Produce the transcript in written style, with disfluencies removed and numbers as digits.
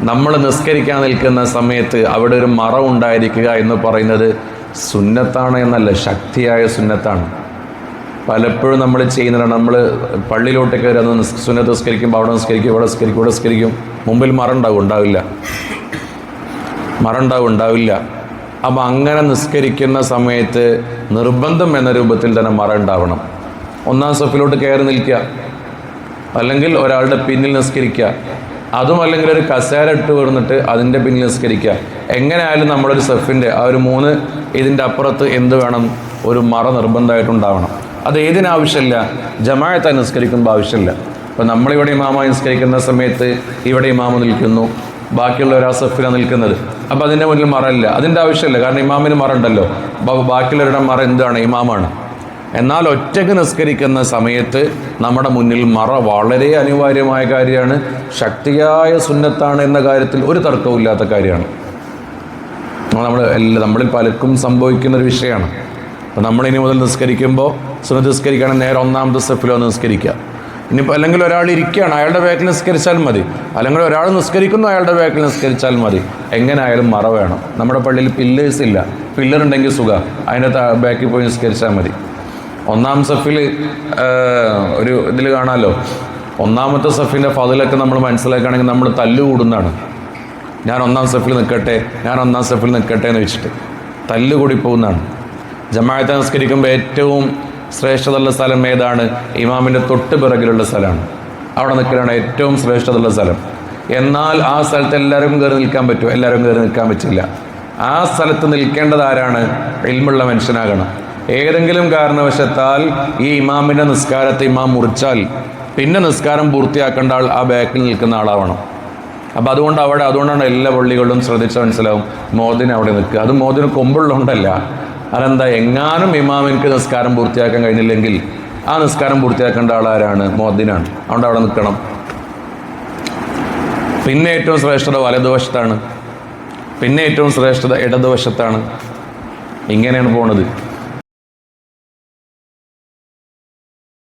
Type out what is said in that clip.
നമ്മൾ നിസ്കരിക്കാൻ നിൽക്കുന്ന സമയത്ത് അവിടെ ഒരു മറ ഉണ്ടായിരിക്കുക എന്ന് പറയുന്നത് സുന്നത്താണ് എന്നല്ല, ശക്തിയായ സുന്നത്താണ്. പലപ്പോഴും നമ്മൾ ചെയ്യുന്നതാണ്, നമ്മൾ പള്ളിയിലോട്ട് കയറി അന്ന് സുന്നത്ത് നിസ്കരിക്കുമ്പോൾ അവിടെ നിസ്കരിക്കും, ഇവിടെ നിസ്കരിക്കും, ഇവിടെ നിസ്കരിക്കും, മുമ്പിൽ മറ ഉണ്ടാവില്ല. അപ്പം അങ്ങനെ നിസ്കരിക്കുന്ന സമയത്ത് നിർബന്ധം എന്ന രൂപത്തിൽ തന്നെ മറ ഉണ്ടാവണം. ഒന്നാം സഫിലോട്ട് കയറി നിൽക്കുക, അല്ലെങ്കിൽ ഒരാളുടെ പിന്നിൽ നിസ്കരിക്കുക, അതും അല്ലെങ്കിൽ ഒരു കസേര ഇട്ട് വീർന്നിട്ട് അതിൻ്റെ പിന്നിൽ നിസ്കരിക്കുക. എങ്ങനെയായാലും നമ്മളൊരു സഫിൻ്റെ ആ ഒരു 3 ഇതിൻ്റെ അപ്പുറത്ത് എന്ത് വേണം, ഒരു മറ നിർബന്ധമായിട്ടുണ്ടാവണം. അത് ഏതിനാവശ്യമില്ല, ജമാഅത്തായി നിസ്കരിക്കുമ്പോൾ ആവശ്യമില്ല. ഇപ്പം നമ്മളിവിടെ ഇമാമായി നിസ്കരിക്കുന്ന സമയത്ത് ഇവിടെ ഇമാമ നിൽക്കുന്നു, ബാക്കിയുള്ളവർ ആ സഫിലാണ് നിൽക്കുന്നത്, അപ്പോൾ അതിൻ്റെ മുന്നിൽ മറയില്ല, അതിൻ്റെ ആവശ്യമില്ല. കാരണം ഇമാമിന് മറ ഉണ്ടല്ലോ. ബാക്കിയുള്ളവരുടെ മറ എന്താണ്, ഇമാമാണ്. എന്നാൽ ഒറ്റയ്ക്ക് നിസ്കരിക്കുന്ന സമയത്ത് നമ്മുടെ മുന്നിൽ മറ വളരെ അനിവാര്യമായ കാര്യമാണ്, ശക്തിയായ സുന്നത്താണ് എന്ന കാര്യത്തിൽ ഒരു തർക്കവും ഇല്ലാത്ത കാര്യമാണ്. നമ്മളിൽ പലർക്കും സംഭവിക്കുന്ന ഒരു വിഷയമാണ്. അപ്പോൾ നമ്മളിനി മുതൽ നിസ്കരിക്കുമ്പോൾ സുന്നത്ത് നിസ്കരിക്കുകയാണെങ്കിൽ നേരെ ഒന്നാമത്തെ സ്റ്റെപ്പിലോ നിസ്കരിക്കുക. ഇനിയിപ്പോൾ അല്ലെങ്കിൽ ഒരാൾ ഇരിക്കുകയാണ്, അയാളുടെ ബാക്കിൽ നിസ്കരിച്ചാൽ മതി, അല്ലെങ്കിൽ ഒരാൾ നിസ്കരിക്കുന്നു അയാളുടെ ബാക്കിൽ നിസ്കരിച്ചാൽ മതി. എങ്ങനെ ആയാലും മറ വേണം. നമ്മുടെ പള്ളിയിൽ പില്ലേഴ്സ് ഇല്ല, പില്ലറുണ്ടെങ്കിൽ സുഖം, അതിൻ്റെ ബാക്കിൽ പോയി നിസ്കരിച്ചാൽ മതി. ഒന്നാം സഫിൽ ഒരു ഇതിൽ കാണാമല്ലോ, ഒന്നാമത്തെ സഫിൻ്റെ ഫതിലൊക്കെ നമ്മൾ മനസ്സിലാക്കുകയാണെങ്കിൽ നമ്മൾ തല്ലുകൂടുന്നതാണ്. ഞാൻ ഒന്നാം സഫിൽ നിൽക്കട്ടെ എന്ന് വെച്ചിട്ട് തല്ലുകൂടി പോകുന്നതാണ്. ജമാഅത്ത് നിസ്കരിക്കുമ്പോൾ ഏറ്റവും ശ്രേഷ്ഠതയുള്ള സ്ഥലം ഏതാണ്? ഇമാമിൻ്റെ തൊട്ട് പിറകിലുള്ള സ്ഥലമാണ്. അവിടെ നിൽക്കലാണ് ഏറ്റവും ശ്രേഷ്ഠതയുള്ള സ്ഥലം. എന്നാൽ ആ സ്ഥലത്ത് എല്ലാവരും കയറി നിൽക്കാൻ പറ്റുമോ? എല്ലാവരും കയറി നിൽക്കാൻ പറ്റില്ല. ആ സ്ഥലത്ത് നിൽക്കേണ്ടത് ആരാണ്? ഇൽമുള്ള മനുഷ്യനാകണം. ഏതെങ്കിലും കാരണവശത്താൽ ഈ ഇമാമിൻ്റെ നിസ്കാരത്തെ ഇമാം മുറിച്ചാൽ പിന്നെ നിസ്കാരം പൂർത്തിയാക്കേണ്ട ആൾ ആ ബാക്കിൽ നിൽക്കുന്ന ആളാവണം. അപ്പം അതുകൊണ്ടാണ് എല്ലാ പള്ളികളിലും ശ്രദ്ധിച്ചാൽ മനസ്സിലാവും മോദിന് അവിടെ നിൽക്കുക. അത് മോദിന് കൊമ്പുള്ളതുകൊണ്ടല്ല. അതെന്താ, എങ്ങാനും ഇമാമിൻക്ക് നിസ്കാരം പൂർത്തിയാക്കാൻ കഴിഞ്ഞില്ലെങ്കിൽ ആ നിസ്കാരം പൂർത്തിയാക്കേണ്ട ആളാരാണ്? മോദിനാണ്. അതുകൊണ്ട് അവിടെ നിൽക്കണം. പിന്നെ ഏറ്റവും ശ്രേഷ്ഠത വലതുവശത്താണ്, പിന്നെ ഏറ്റവും ശ്രേഷ്ഠത ഇടതുവശത്താണ്. ഇങ്ങനെയാണ് പോണത്.